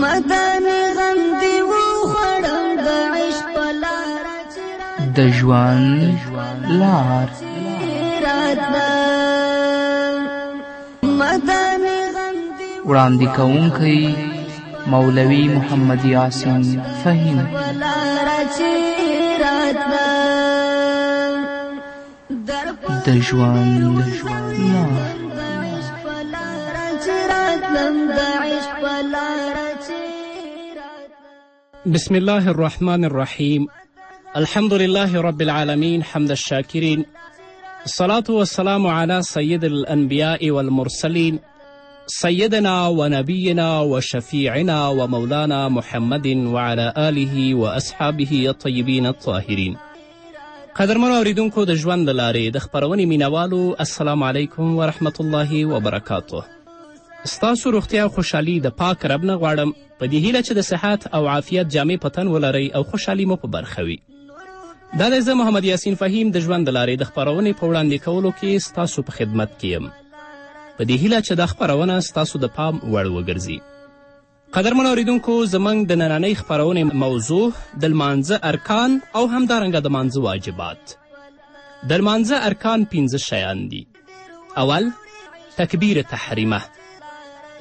مدني غم دی وخوړم د عشق په لار د ژوند لار مدني غم دی وړاندې کوونکی مولوي محمد یاسین فهیم. د ژوند لار. بسم الله الرحمن الرحيم. الحمد لله رب العالمين حمد الشاكرين. الصلاة والسلام على سيد الأنبياء والمرسلين سيدنا ونبينا وشفيعنا ومولانا محمد وعلى آله وأصحابه الطيبين الطاهرين. قدرمنو اوریدونکو د ژوند د لارې د خپرونې مینوالو السلام علیکم ورحمت الله وبرکاته. ستاسو روغتیا او خوشحالي د پاک رب نه غواړم په دې هیله چې د صحت او عافیت جامې په تن ولرئ او خوشحالي مو په برخه وي. دا دی زه محمد یاسین فهیم د ژوند د لارې د خپرونې په وړاندې کولو کې ستاسو په خدمت کې یم په دې هیله چې دا خپرونه ستاسو د پام وړ وګرځي. قدرمنو اوریدونکو زموږ د نننۍ خپرونې موضوع د لمانځه ارکان او همدارنګه د مانځه واجبات. د لمانځه ارکان 5 شیان دي. اول تکبیر تحریمه،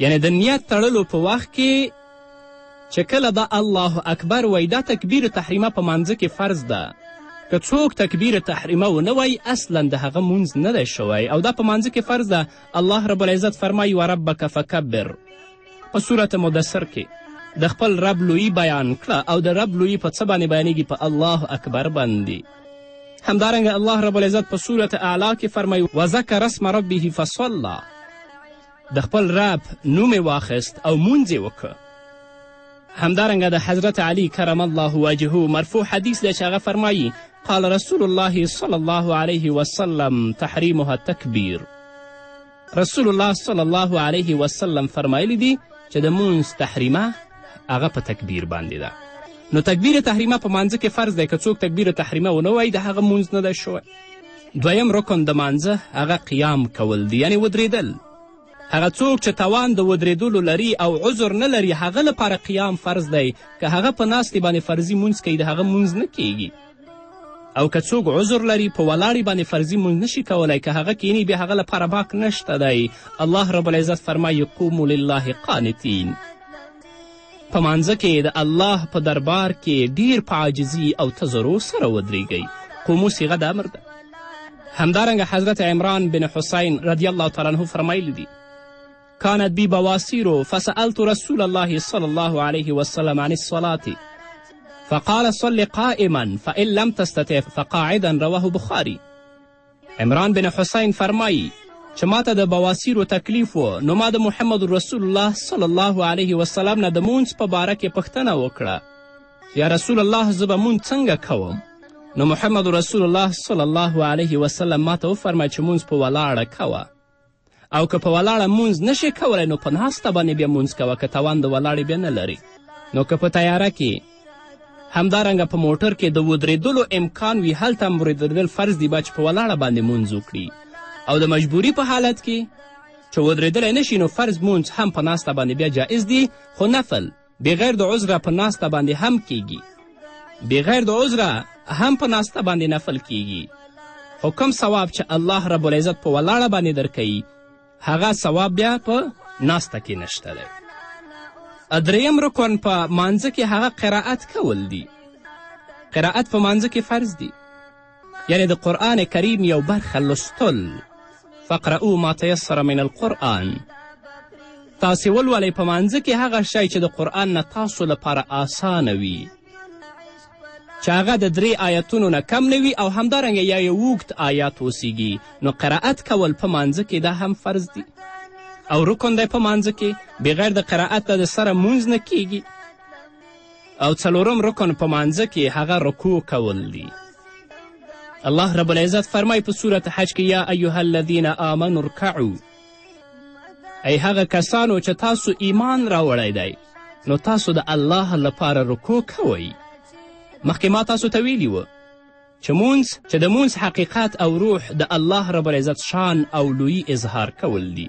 یعنی د نیت تړلو په وخت کې چې کله دا الله اکبر وایي دا تکبیر تحریمه په مانځه کې فرض ده. که څوک تکبیر تحریمه ونه وایي اصلا د هغه مونځ نه دی شوی او دا په مانځه کې فرض ده. الله رب العزت فرمایي وربک فکبر په صورت مدثر کې د خپل رب لویي بیان کړه او د رب لویي په څه باندې بیانیږي؟ په الله اکبر باندې. همدارنګه الله رب العزت په صورت اعلی کې فرمایي وذکر اسم ربه فصلی، د خپل رب نوم یې واخیست او مونځ یې وکړه. همدارنګه د حضرت علی کرم الله وجهه مرفوع حدیث دی چې هغه فرمایي قال رسول الله صلی الله علیه وسلم تحریمها تکبیر. رسول الله صلی الله علیه وسلم فرمایلی دی چې د مونځ تحریمه هغه په تکبیر باندې ده. نو تکبیر تحریمه په مانځه کې فرض دی. که څوک تکبیر تحریمه ونه وایي د هغه مونځ نه دی شوی. دویم رکن د مانځه هغه قیام کول دی، یعنی ودرېدل. هغه څوک چې توان د ودرېدلو لري او عذر نه لري هغه لپاره قیام فرض دی. که هغه په ناستې باندې فرضي مونځ کوي د هغه مونځ نه کیږي. او که څوک عذر لري په ولاړې باندې فرضي مونځ نشي کولی، که هغه کینی بیا هغه لپاره باک نشته دی. الله رب العزت فرمایي قوموا لله قانتین. په مانځه کې د الله په دربار کې ډیر په عاجزي او تضرع سره ودرېږئ. قومو صیغه د امر ده. همدارنګه حضرت عمران بن حسین رضی الله تعالی عنه فرمایلی دي كانت بي بواسير فسألت رسول الله صلى الله عليه وسلم عن الصلاة فقال صل قائما فإن لم تستطع فقاعدا. رواه بخاري. عمران بن حسین فرمایي چې ماته د بواسیرو تکلیف و نو ما د محمد رسول الله صلی الله علیه وسلم نه د مونځ په باره کې پوښتنه وکړه یا رسول الله زه به مونځ څنګه کوم؟ نو محمد رسول الله صلی الله علیه وسلم ماته وفرمایي چې مونځ په ولاړه کوه، او که په ولاړه مونځ نشي کولی نو په ناسته باندې بیا مونځ کوه که توان د ولاړې بیا نه لري. نو که په تیاره کې همدارنګه په موټر کې د ودرېدلو امکان وي هلته هم ودرېدل فرض دي چې په ولاړه باندې مونځ وکړي. او د مجبوري په حالت کې چې ودرېدلی نشي نو فرض مونځ هم په ناسته باندې بیا جایز دي، خو نفل بغیر د عذره په ناسته باندې هم کیږي. بغیر د عذره هم په ناسته باندې نفل کیږي. خو کوم ثواب چې الله رب العزت په ولاړه باندې درکوي هغه ثواب بیا په ناسته کې نشته دی. دریم رکن په مانځه کې هغه قرائت کول دی. قرائت په مانځه کې فرض دی، یعنی د قرآن کریم یو برخه لوستل. فقرؤوا ما تیسر من القرآن. تاسې ولولئ په مانځه کې هغه شی چې د قرآن نه تاسو لپاره آسانه وي، چې هغه د 3 آیتونو نه کم نه وي او همدارنګه یا یو اوږد آیات وسیږي. نو قرائت کول په مانځه کې دا هم فرض دی او رکن دی په مانځه کې. بغیر د قرائت د سره مونځ نه کیږي. او څلورم رکن په مانځه کې هغه رکوع کول دی. الله رب العزت فرمایي په صورت حج کې یا ایها الذین آمنوا ارکعوا، ای هغه کسانو چې تاسو ایمان راوړی دی نو تاسو د الله لپاره رکوع کوئ. مخکې ما تاسو ته ویلي وه چې د مونځ حقیقت او روح د الله رب العزت شان او لویي اظهار کول دي.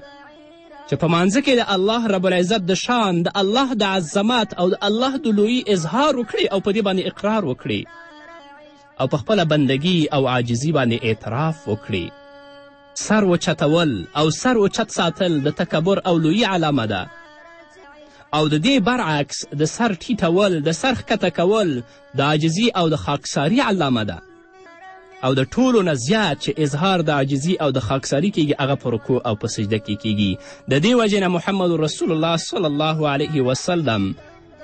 چې په مانځه کې د الله رب العزت د شان، د الله د عظمت او د الله د لویي اظهار وکړي او په دې باندې اقرار وکړي او په خپله بندګي او عاجزي باندې اعتراف وکړي. سر اوچتول او سر اوچت ساتل د تکبر او لویي علامه ده، او د دې برعکس د سر ټیټول، د سر ښکته کول د عاجزي او د خاکساري علامه ده، او د ټولو نه زیات چې اظهار د عاجزي او د خاکساري کیږي هغه په رکوع او په سجده کې کیږي. د دې وجې نه محمد رسول الله صلی الله علیه وسلم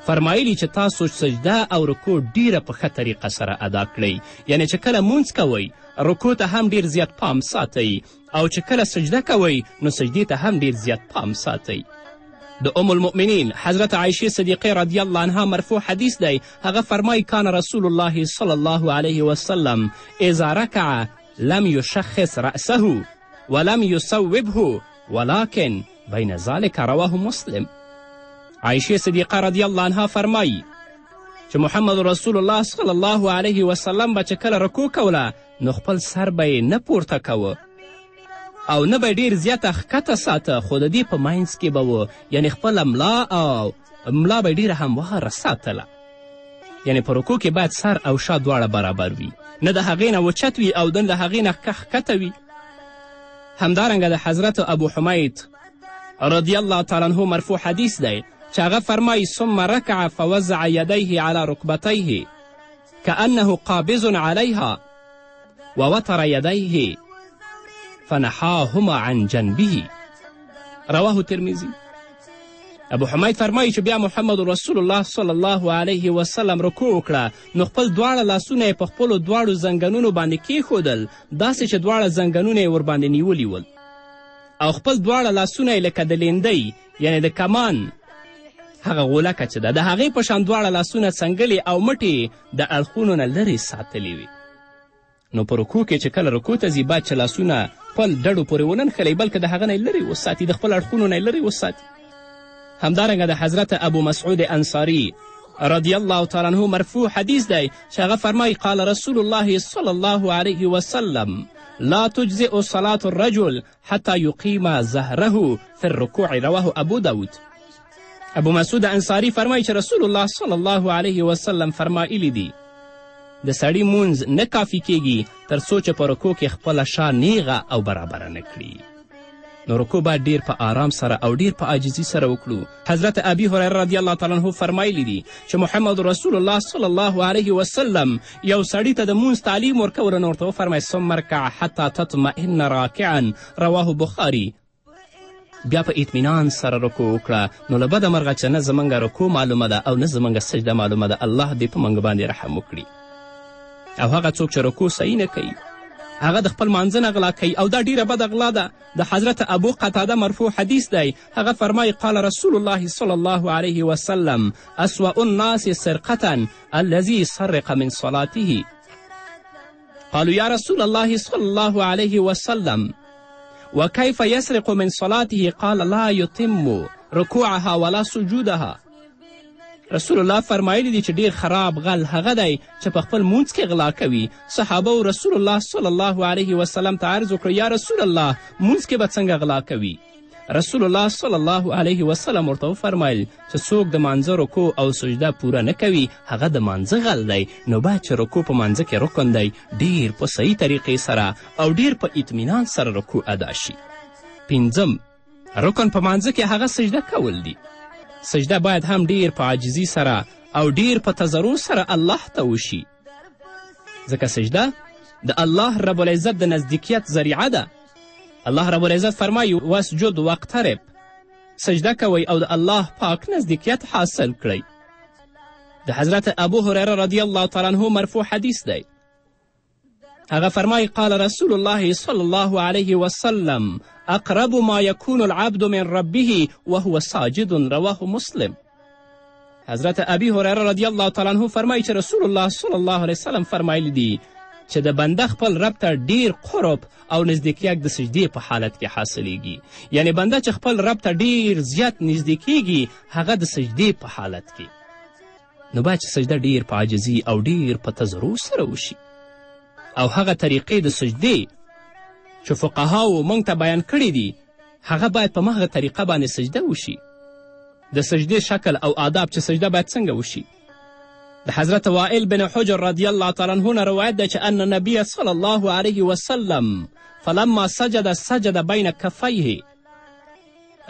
فرمایلی چې تاسو سجده او رکوع ډیره په ښه طریقه سره ادا کړئ. یعنی چې کله مونځ کوئ رکوع ته هم ډیر زیات پام ساتئ، او چې کله سجده کوئ نو سجدې ته هم ډیر زیات پام ساتئ. د ام المؤمنین حضرت عایشې صدیقې رضی الله عنها مرفوع حدیث دی. هغه فرمای کان رسول الله صلی الله علیه وسلم اذا رکع لم یشخص رأسه ولم یصوبه ولکن بین ذلک رواه مسلم. عایشې صدیقه رضی الله عنها فرمایی چې محمد رسول الله صلی الله علیه وسلم به چې کله رکوع کوله نو خپل سر به یې نه پورته کوه او نه به ډیر زیاته ښکته ساته، خو د دې په منځ کې به و، یعنی خپله ملا به ډیره همواره ساتله. یعنی په رکوع کې باید سر او شا دواړه برابر وي، نه د هغې نه اوچت وي او نه د هغې نه ښکته وي. همدارنګه د حضرت ابو حمید رضی الله تعالی عنه مرفوع حدیث دی چې هغه فرمایي ثم رکع فوزع یدیه علی رکبتیه کأنه قابض علیها ووتر یدیه فنحاهما عن جنبه رواه ترمذی. ابو حمید فرمایي چې بیا محمد رسول الله صلی الله علیه وسلم رکوع وکړه نو خپل دواړه لاسونه یې په خپلو دواړو زنګنونو باندې کیښودل، داسې چې دواړه زنګنونه یې ورباندې نیولي ول، او خپل دواړه لاسونه یې لکه د لیندۍ یعنی د کمان هغه غولکه چې ده د هغې په شان دواړه لاسونه څنګلې او مټې د اړخونو نه لرې ساتلې وي. نو په رکوع کې چې کله رکوع ته ځي باید چې لاسونه خپل ډډو پورې ونه نښلوي بلکې د هغه نه یې لرې وساتي، د خپل اړخونو نه یې لرې وساتي. همدارنګه د حضرت ابو مسعود انصاري رضی الله تعالی عنه مرفوع حدیث دی چې هغه فرمایي قال رسول الله صلی الله علیه وسلم لا تجزئ صلاة الرجل حتى يقیم ظهره في الرکوع رواه ابو داود. ابو مسعود انصاري فرمایي چې رسول الله صلی الله علیه وسلم فرمایلی دی د سړي مونځ نه کافي کیږي تر څو چې په رکوع کې خپله شا نیغه او برابره نه کړي. نو رکوع باید ډیر په آرام سره او ډیر په عاجزي سره وکړو. حضرت ابي هریره رضی الله تعالی عنه فرمایلی دي چې محمد رسول الله صلی الله علیه وسلم یو سړي ته د مونځ تعلیم ورکوله نو ورته وفرمایي ثم ارکع حتی تطمئن راکعا رواه بخاري. بیا په اطمینان سره رکوع وکړه. نو له بده مرغه چې نه زموږ رکوع معلومه ده او نه زموږ سجده معلومه ده، الله دې په موږ باندې رحم وکړي. او هغه څوک چې رکوع صحیح نه کوي هغه د خپل مانځه نه غلا کوي، او دا ډیره بده غلا ده. د حضرت ابو قتاده مرفوع حدیث دی. هغه فرمایي قال رسول الله صلی الله علیه وسلم اسوأ الناس سرقة الذي سرق من صلاته. قالوا یا رسول الله صلی الله علیه وسلم وكيف يسرق من صلاته قال لا يتم رکوعها ولا سجودها. رسول الله فرمایلی دی چې ډیر خراب غل هغه دی چې په خپل مونځ کې غلا کوي. صحابه و رسول الله صلی الله علیه وسلم ته عرض وکړ یا رسول الله مونځ کې به څنګه غلا کوي؟ رسول الله صلی الله علیه وسلم ورته وفرمیل چې څوک د مانځه رکوع او سجده پوره نه کوي هغه د مانځه غل دی. نو باید چې رکوع په مانځه کې رکن دی ډیر په صحیح طریقې سره او ډیر په اطمینان سره رکوع ادا شي. پنځم رکن په مانځه کې هغه سجده کول دی. سجده باید هم ډیر په عاجزي سره او ډیر په تضرع سره الله ته وشي، ځکه سجده د الله رب العزت د نزدیکیت ذریعه ده. الله رب العزت فرمایي واسجد واقترب، سجده کوئ او د الله پاک نزدیکیت حاصل کړئ. د حضرت ابو هریره رضی الله تعالی عنه مرفوع حدیث دی. هغه فرمایي قال رسول الله صلی الله علیه وسلم اقرب ما یکون العبد من ربه وهو ساجد رواه مسلم. حضرت ابي هریره رضی الله تعالی عنه فرمایي چې رسول الله صلی الله علیه وسلم فرمایلی دي چې د بنده خپل رب ته ډیر قرب او نزدیکیت د سجدې په حالت کې حاصلیږي. یعنی بنده چې خپل رب ته ډیر زیات نږدې کیږي هغه د سجدې په حالت کې. نو باید چې سجده ډیر په عاجزي او ډیر په تضرع سره وشي. او هغه طریقې د سجدې چې فقهاو موږ ته بیان کړي دي هغه باید په مهغه طریقه باندې سجده وشي. د سجدې شکل او آداب چې سجده باید څنګه وشي. د حضرت وائل بن حجر رضی الله تعالی عنه نه روایت ده چې ان النبی صلی الله علیه وسلم فلما سجد بین کفیه،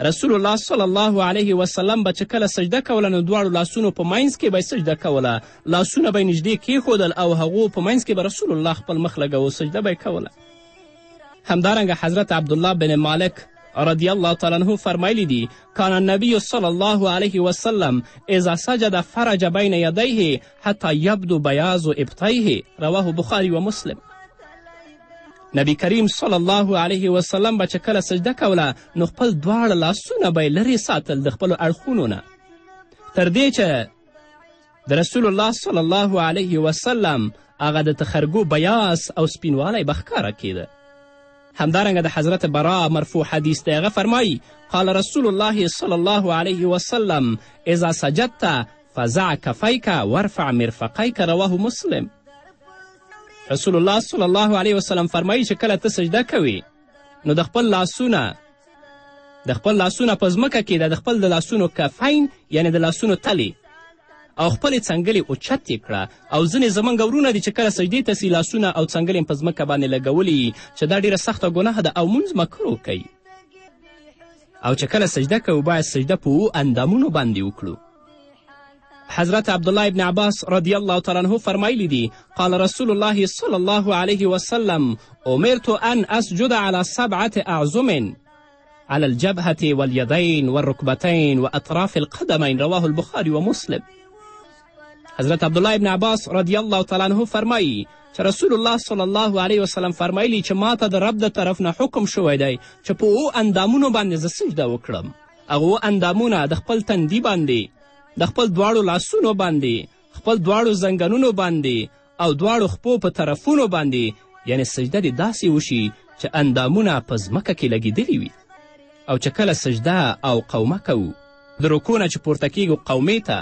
رسول الله صلی الله علیه وسلم به چې کله سجده کوله نو دواړو لاسونو په منځ کې به سجده کوله، لاسونه به یې نږدې کیښودل او هغو په منځ کې به رسول الله خپل مخ لګوه، سجده به یې کوله. همدارنګه حضرت عبدالله بن مالک رضی الله تعالی عنه فرمایلی دي کان النبی صلی الله علیه وسلم اذا سجد فرج بین یدیه حتی یبدو بیاض ابطیه، رواه بخاری و مسلم. نبی کریم صلی الله علیه وسلم به چې کله سجده کوله نو خپل دواړه لاسونه به یې لرې ساتل د خپلو اړخونو نه، تر دې چې د رسول الله صلی الله علیه وسلم هغه د تخرګو بیاس او سپینوالی به ښکاره کیده. همدارنګه د حضرت برا مرفوع حدیث دی، هغه فرمایي قال رسول الله صلی الله علیه وسلم اذا سجدت فزع کفیک وارفع مرفقیک، رواه مسلم. رسول الله صلی الله علیه وسلم فرمایي چې کله ته سجده کوي نو د خپل لاسونه په ځمکه کې د خپل د لاسونو کفین یعنی د لاسونو تلې او خپلې څنګلې اوچت یې کړه. او ځینې زموږ ورونه دي چې کله سجدې ته سي لاسونه او څنګلې په ځمکه باندې لګولي چې دا ډېره سخته ګناه ده او مونځ مکرو کوي. او چې کله سجده کوو باید سجده په اوو اندامونو باندې وکړو. حضرت عبدالله ابن عباس رضی الله تعالی عنه فرمایلی دي قال رسول الله صلی الله علیه وسلم امرت ان اسجد على 7 اعظم على الجبهة واليدين والركبتين واطراف القدمين، رواه البخاری و مسلم. حضرت عبدالله ابن عباس رضی الله تعالی عنه فرمایي چې رسول الله صلی الله علیه وسلم فرمایلی چې ما ته د رب د طرف نه حکم شوی دی چې په اوو اندامونو باندې زه سجده وکړم. هغه اوو اندامونه د خپل تندي باندې، د خپل دواړو لاسونو باندې، خپل دواړو زنګنونو باندې او دواړو خپو په طرفونو باندې، یعنی سجده دې داسې وشي چې اندامونه په ځمکه کې لګېدلي وي. او چې کله سجده او قومه کوو د رکوع نه چې پورته کیږو قومې ته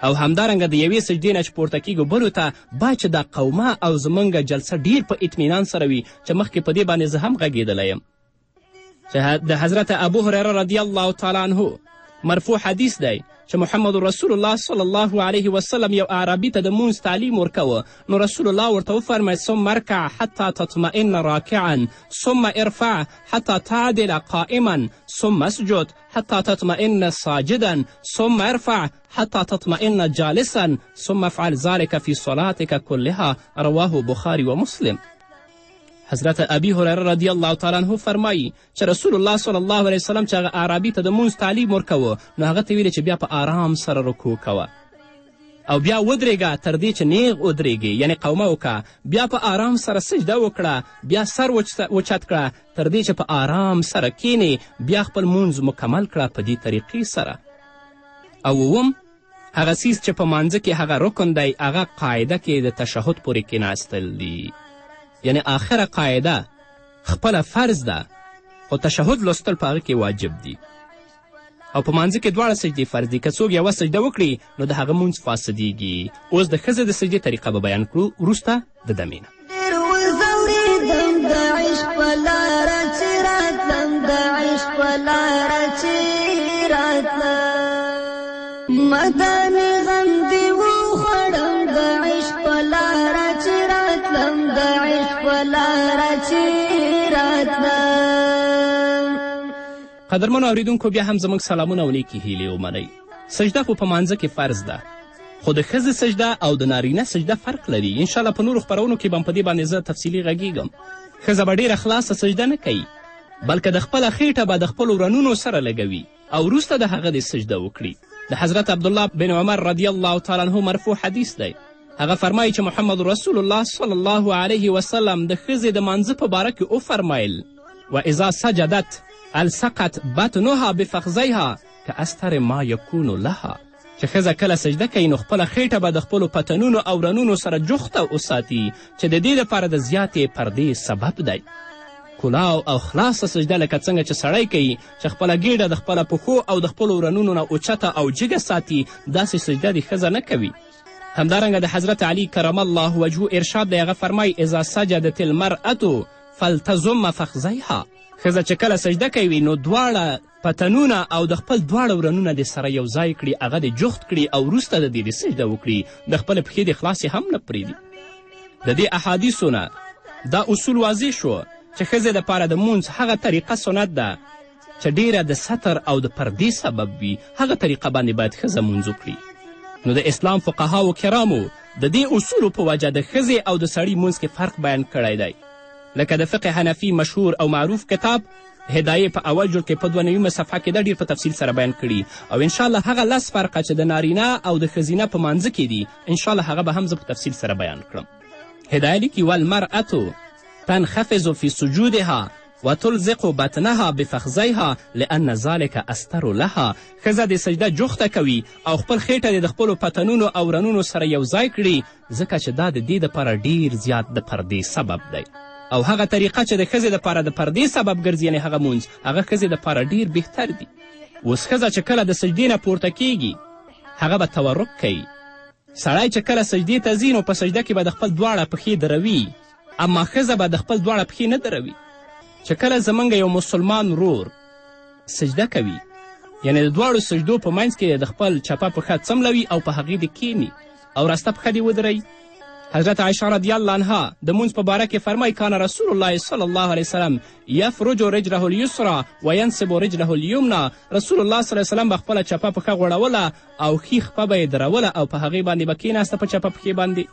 او همدارنګه د یوې سجدې نه چې پورته کیږو بلو ته باید چې دا قومه او زموږ جلسه ډیر په اطمینان سره وي چې مخکې په دې باندې زه هم غږېدلی یم. چې د حضرت ابو هریره رضی الله تعالی عنه مرفوع حدیث دی چې محمد رسول الله صلی الله علیه وسلم یو اعرابي ته د مونځ تعلیم ورکوه نو رسول الله ورته وفرمایل ثم ارکع حتی تطمئن راکعا ثم ارفع حتی تعدل قائما ثم اسجد حتی تطمئن ساجدا ثم ارفع حتی تطمئن جالسا ثم افعل ذلك في صلاتك كلها، رواه بخاری و مسلم. حضرت ابی هریره رضی الله تعالی عنه فرمایي چې رسول الله صلی الله علیه وسلم چې هغه اعرابي ته د مونځ تعلیم ورکوه نو هغه ته ویلې چې بیا په آرام سره رکوع کوه او بیا ودرېږه تر دې چې نیغ ودرېږې یعنی قومه وکړه، بیا په آرام سره سجده وکړه، بیا سر وچت کړه تر دې چې په آرام سره کینې، بیا خپل مونځ مکمل کړه په دې طریقې سره. او اووم هغه څیز چې په مانځه کې هغه رکن دی هغه قاعده کې د تشهد پورې کیناستل دي، یعنی آخره قاعده خپله فرض ده خو تشهد لوستل په هغه کې واجب دي. او په مانځه کې دواړه سجدې فرض دي. که څوک یوه سجده وکړي نو د هغه مونځ فاسدیږي. اوس د ښځې د سجدې طریقه به بیان کړو وروسته د دمې نه. مدني غم دی و خړم د عشق لاره چې راتلم د عشق لاره چې راتلم. قدرمنو اوریدونکو بیا هم زموږ سلامونه او نیکې هیلې ومنئ. سجده خو په مانځه کې فرض ده خو د ښځې سجده او د نارینه سجده فرق لري. انشاءالله په نورو خپرونو کې به په دې باندې زه تفصیلي غږیږم. ښځه به ډېره خلاصه سجده نه کوي بلکې د خپله خیټه به د خپلو رنونو سره لګوي او وروسته د هغه د سجده وکړي. د حضرت عبدالله بن عمر رضی الله تعالی عنه مرفوع حدیث دی. هغه فرمایي چې محمد رسول الله صلی الله علیه وسلم د ښځې د مانځه په باره کې وفرمایل و اذا سجدت الصقت بطنها بفخذیها کاستر ما یکون لها، چې ښځه کله سجده کوي نو خپله خیټه به د خپلو پتنونو او رنونو سره جوخته وساتي چې د دې دپاره د زیاتې پردې سبب دی. کلاو او خلاصه سجده لکه څنګه چې سړی کوي چې خپله ګیډه د خپله پښو او د خپلو رنونو نه اوچته او جګه ساتي، داسې سجده د ښځه نه کوي. همدارنګه د حضرت علی کرم الله وجهه ارشاد دی. هغه فرمایي اذا سجدت المرأة فلتزم فخذیها، ښځه چې کله سجده کوي نو دواړه پتنونه او د خپل دواړه ورنونه د سره یو ځای کړي، هغه د جفت کړي او وروسته د دې د سجده وکړي، د خپلې پښې د خلاصې هم نه پرېږدي. د دې احادیثو نه دا اصول واضح شو چې ښځې دپاره د مونځ هغه طریقه سنت ده چې ډیره د ستر او د پردې سبب وي، هغه طریقه باندې باید ښځه مونځ وکړي. نو د اسلام فقهاو کرامو د دې اصولو په وجه د ښځې او د سړي مونځ کې فرق بیان کړی دی. لکه د فقه حنفي مشهور او معروف کتاب هدایې په اول جلد کې په 2 صفحه کې دا ډیر په تفصیل سره بیان کړي، او انشاءالله هغه 10 فرقه چې د نارینه او د ښځینه په مانځه کې دي انشاءالله هغه به هم زه په تفصیل سره بیان کړم. هدایه لیکي والمرأة تنخفض في سجودها وتلزق بطنها بفخذیها لأن ذلك استر لها. ښځه د سجده جوخته کوي او خپل خیټه د خپلو پتنونو او رنونو سره یو ځای کړي، ځکه چې دا د دې دپاره ډیر زیات د پردې سبب دی. او هغه طریقه چې د ښځې دپاره د پردې سبب ګرځي، یعنې هغه مونځ، هغه ښځې دپاره ډیر بهتر دی. اوس ښځه چې کله د سجدې نه پورته کیږي هغه به تورک کوي. سړی چې کله سجدې ته ځي نو په سجده کې به د خپل دواړه پښې دروي، اما ښځه به د خپل دواړه پښې نه دروي. چې کله زموږ یو مسلمان ورور سجده کوي، یعنې د دواړو سجدو په منځ کې د خپل چپه پښه څملوي او په هغې دې کینی او راسته پښه دې ودروي. حضرت عایشه رضی الله عنها د مونځ په باره کې فرمایي کان رسول الله صلی الله علیه وسلم یفرج رجله الیسرا و ینصب رجله الیمنا. رسول الله صلی الله علیه وسلم به خپله چپه پښه غوړوله او ښي خپه به یې دروله او په هغې باندې به کېناسته په چپه پښې باندې.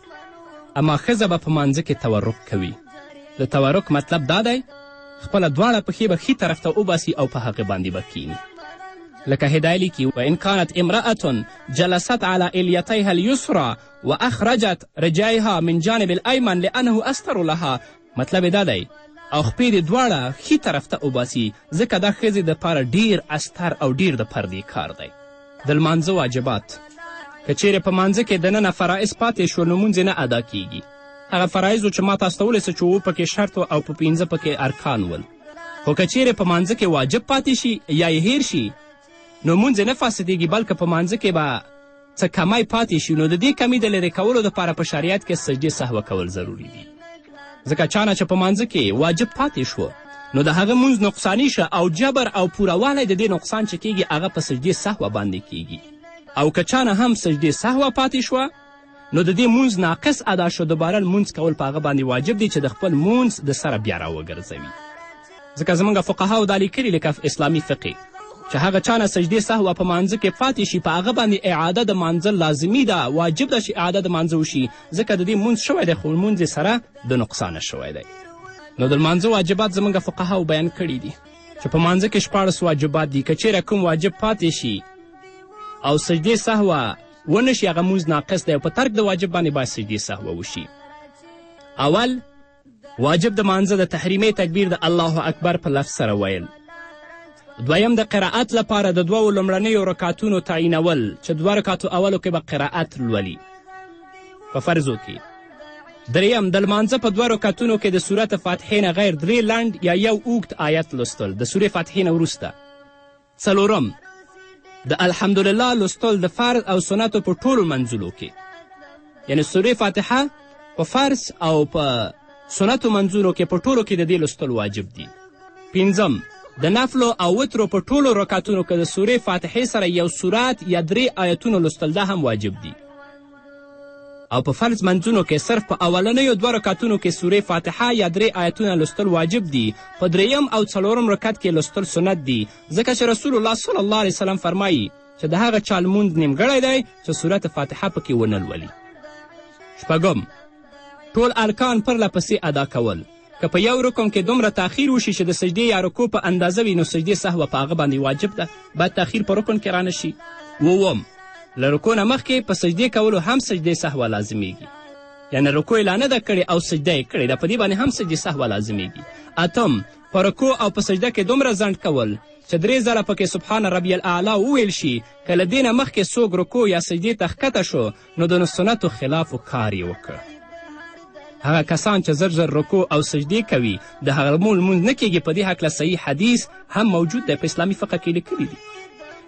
اما ښځه به په مانځه کې تورک کوي. د تورک مطلب دا دی خپله دواړه پښې به ښي طرف ته وباسي او په هغې باندې به کیني. لکه هدایه لیکي وان کانت امرأة جلست على الیتیها اليسرى واخرجت رجایها من جانب الایمن لانه استر لها. مطلب دا دی او خپې دې دواړه ښي طرف ته وباسي، ځکه دا ښځې دپاره ډیر استر او ډیر د پردې کار دی. د لمانځه واجبات که چیرې په مانځه کې دننه فرایض پاتې شو نو مونځ نه ادا کیږي. هغه فرایضو چې ما تاسو ته ولیسه چې 7 پکې شرط او په 15 پکې ارکان ول، خو که چیرې په مانځه کې واجب پاتې شي یا یې هیر شي نو مونځ نه فاسدېږي، بلکې په مانځه کې به څه کمی پاتې شي. نو د دې کمی د لرې کولو دپاره په شریعت کې سجدې سهوه کول ضروري دي، ځکه چا نه چې په مانځه کې واجب پاتې شو نو د هغه مونځ نقصاني شه او جبر او پورهوالی د دې نقصان چې کیږي هغه په سجدې سهوه باندې کیږي. او که چا نه هم سجدې سهوه پاتې شوه نو د دې مونځ ناقص ادا شو، دوباره لمونځ کول په هغه باندې واجب دی چې د خپل مونځ د سره بیا راوګرځوي. ځکه زموږ فقهاو دا لیکلي لکه اسلامي فقې چې هغه چا نه سجدې سهوه په مانځه کې پاتې شي په هغه باندې اعاده د مانځه لازمي ده، واجب ده چې اعاده د مانځه وشي، ځکه د دې مونځ شوی دی خو لمونځ یې سره د نقصانه شوی دی. نو د لمانځه واجبات زموږ فقهاو بیان کړي دي چې په مانځه کې 14 واجبات دي. که چیرې کوم واجب پاتې شي او سجدې سهوه ونه شي هغه مونځ ناقص دی او په ترک د واجب باندې باید سجدې سهوه وشي. اول واجب د مانځه د تحریمې تکبیر د الله اکبر په لفظ سره ویل. دویم د قرائت لپاره د 2 لومړنیو رکعتونو تعینول چې 2 رکعتو اولو کې به قرائت لولي په فرضو کې. دریم د لمانځه په 2 رکعتونو کې د سورت فاتحې نه غیر 3 لنډ یا یو اوږد آیت لوستل د سورې فاتحې نه وروسته. څلورم د الحمدلله لوستل د فرض او سنتو په ټولو منځلو کې، یعنې سورې فاتحه په فرض او په سنتو منځونو کې په ټولو کې د دې لوستل واجب دي. پنځم د نفلو او وترو په ټولو رکعتونو کې د سورې فاتحې سره یو سورت یا 3 آیتونو لوستل دا هم واجب دي. او په فرض منځونو کې صرف په اولنیو 2 رکعتونو کې سورې فاتحه یا 3 آیتونه لوستل واجب دي. په 3م او 4م رکعت کې لوستل سنت دي، ځکه چې رسول الله صلی الله علیه وسلم فرمایي چې د هغه چا لمونځ نیمګړی دی چې سورت فاتحه پکې ونه لولي. شپږم ټول ارکان پرله پسې ادا کول. که په یو رکن کې دومره تاخیر وشي چې د سجدې یا رکوع په اندازه وي نو سجدې سهوه په هغه باندې واجب ده، باید تاخیر په رکن کې رانه شي. اووم له رکوع نه مخکې په سجدې کولو هم سجدې سهوه لازمیږي، یعنې رکوع یې لا نه ده کړې او سجده یې کړې ده، په دې باندې هم سجدې سهوه لازمیږي. اتم په رکوع او په سجده کې دومره ځنډ کول چې 3 ځله پکې سبحان ربی الاعلی وویل شي. که له دې نه مخکې څوک رکوع یا سجدې ته ښکته شو نو د سنتو خلاف کار یې وکړ. هغه کسان چې زر رکوع او سجدې کوي د هغه لمونځ نه کیږي. په دې هکله صحیح حدیث هم موجود دی، په اسلامي فقه کې لیکلي دي.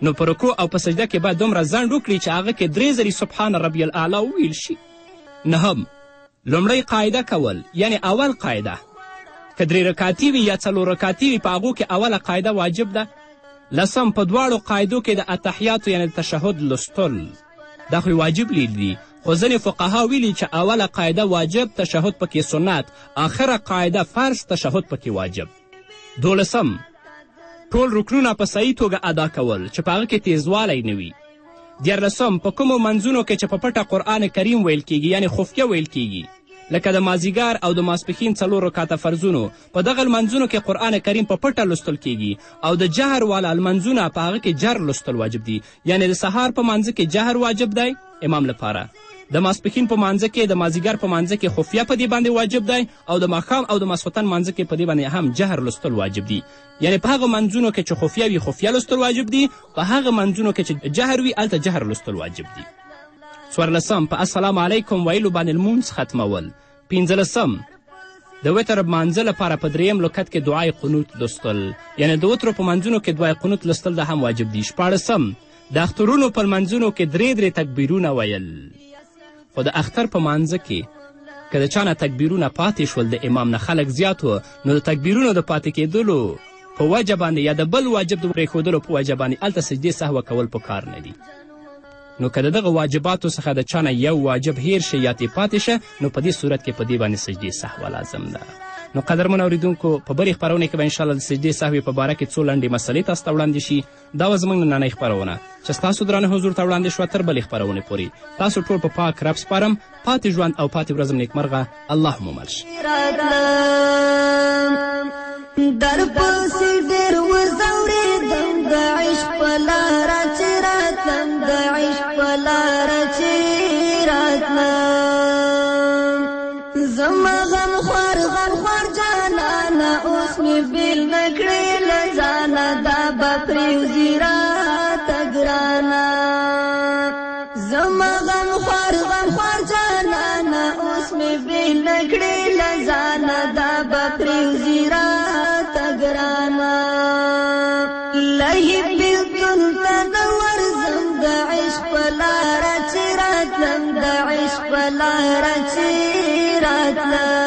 نو په رکوع او په سجده کې باید دومره ځنډ وکړي چې هغه کې 3 ځلې سبحان ربی الاعلی وویل شي. نهم لومړی قاعده کول، یعنی اول قاعده که 3 رکاتي وي یا 4 رکاتي وي په هغو کې اوله قاعده واجب ده. 10 په دواړو قاعدو کې د اتحیاتو یعنې د تشهد لستل دا خو واجب لیدي، خو ځینې فقها ویلي چې اوله قاعده واجب، تشهد پکې سنت، آخره قاعده فرض، تشهد پکې واجب. 12 ټول رکنونه په صحیح توګه ادا کول چې په هغه کې تیزوالی نه وي. 14 په کومو منځونو کې چې په پټه قرآن کریم ویل کیږي یعنې خفیه ویل کیږي لکه د مازیګر او د ماسپښین 4 رکاته فرضونو، په دغه لمنځونو کې قرآن کریم په پټه لوستل کیږي. او د جهر والا لمنځونه په هغه کې جهر لوستل واجب دي، یعنې د سهار په مانځه کې جهر واجب دی امام لپاره، د ماسپښین په مانځه کې، د مازیګر په مانځه کې خفیه په دې باندې واجب دی، او د ماښام او د ماسخوتن مانځه کې په دې باندې هم جهر لوستل واجب دي. یعنې په هغه منځونو کې چې خفیه وي خفیه لوستل واجب دي، په هغه منځونو کې چې جهر وي هلته جهر لوستل واجب دي. 14 په السلام علیکم ویلو باندې لمونځ ختمول. 15 د وتر مانځه لپاره په 3م رکعت کې دعای قنوت لوستل، یعنې د وترو په منځونو کې دعای قنوت لوستل دا هم واجب دي. 14 د اخترونو په منځونو کې 3 تکبیرونه ویل. خو د اختر په مانځه کې که د چا نه تکبیرونه پاتې شول، د امام نه خلک زیات و، نو د تکبیرونو د پاتې کېدلو په وجه باندې یا د بل واجب د پرېښودلو په وجه باندې هلته سجدې سهوه کول پکار نه دي. نو که د دغه واجباتو څخه د چا نه یو واجب هیر شي یا ترې پاتې شه، نو په دې صورت کې په دې باندې سجدې سهوه لازم ده. نو قدرمن اوریدونکو په بلې خپرونې کې به انشاءالله د سجدې سهوې په باره کې څو لنډې مسلې تاسو ته وړاندې شي. دا وه زموږ نننۍ خپرونه چې ستاسو درانه حضور ته وړاندې شوه. تر بلې خپرونې پورې تاسو ټول په پاک رب سپارم. پاتې ژوند او پاتې ورځم نیکمرغه. الله مو مل شي. در پسې ډېر وځورېدم د عشق په لاره چې راتلم، د عشق په لاره چې راتلم. زما غم خوار جانانه اوس مې بېل نه کړې له ځانه، دا به پرېوځي راته ګرانه. زما غم خوار جانانه اوس مې بېل نه کړې له ځانه، دا به پرېوځي راته ګرانه. لهي بېلتون ته نه ورځم د عشق په لاره چې راتلم، د عشق په لاره چې راتلم.